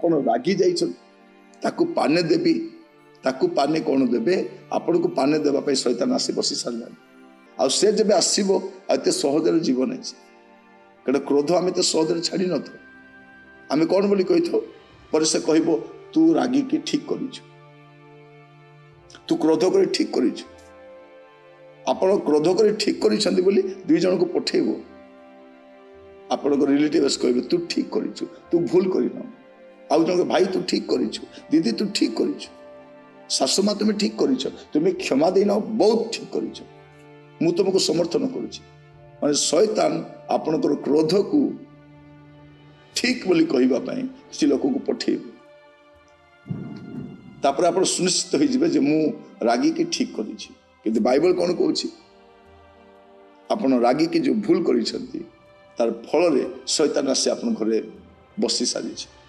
ଆପଣ ରାଗି ଯାଇଛନ୍ତି ତାକୁ ପାନେ ଦେବି, ତାକୁ ପାନେ କ'ଣ ଦେବେ? ଆପଣଙ୍କୁ ପାନେ ଦେବା ପାଇଁ ଶୈତାନ ଆସି ବସି ସାରିଲାଣି। ଆଉ ସେ ଯେବେ ଆସିବ ଆଉ ଏତେ ସହଜରେ ଯିବ ନାହିଁ ସେ, କାରଣ କ୍ରୋଧ ଆମେ ଏତେ ସହଜରେ ଛାଡ଼ି ନଥାଉ। ଆମେ କ'ଣ ବୋଲି କହିଥାଉ, ପରେ ସେ କହିବ ତୁ ରାଗିକି ଠିକ୍ କରିଛୁ, ତୁ କ୍ରୋଧ କରି ଠିକ୍ କରିଛୁ। ଆପଣ କ୍ରୋଧ କରି ଠିକ୍ କରିଛନ୍ତି ବୋଲି 2 ଜଣଙ୍କୁ ପଠେଇବ, ଆପଣଙ୍କ ରିଲେଟିଭ୍ସ କହିବେ ତୁ ଠିକ୍ କରିଛୁ, ତୁ ଭୁଲ କରିନାଉ। ଆଉ ଜଣକ ଭାଇ ତୁ ଠିକ୍ କରିଛୁ, ଦିଦି ତୁ ଠିକ୍ କରିଛୁ, ଶାଶୁମା ତୁମେ ଠିକ୍ କରିଛ, ତୁମେ କ୍ଷମା ଦେଇନାଉ, ବହୁତ ଠିକ୍ କରିଛ, ମୁଁ ତୁମକୁ ସମର୍ଥନ କରୁଛି। ମାନେ ଶୈତାନ ଆପଣଙ୍କର କ୍ରୋଧକୁ ଠିକ୍ ବୋଲି କହିବା ପାଇଁ କିଛି ଲୋକଙ୍କୁ ପଠେଇବ। ତାପରେ ଆପଣ ସୁନିଶ୍ଚିତ ହେଇଯିବେ ଯେ ମୁଁ ରାଗିକି ଠିକ୍ କରିଛି। କିନ୍ତୁ ବାଇବଲ କ'ଣ କହୁଛି? ଆପଣ ରାଗିକି ଯେଉଁ ଭୁଲ କରିଛନ୍ତି ତାର ଫଳରେ ଶୈତାନ ଆସି ଆପଣଙ୍କ ଘରେ ବସି ସାରିଛି।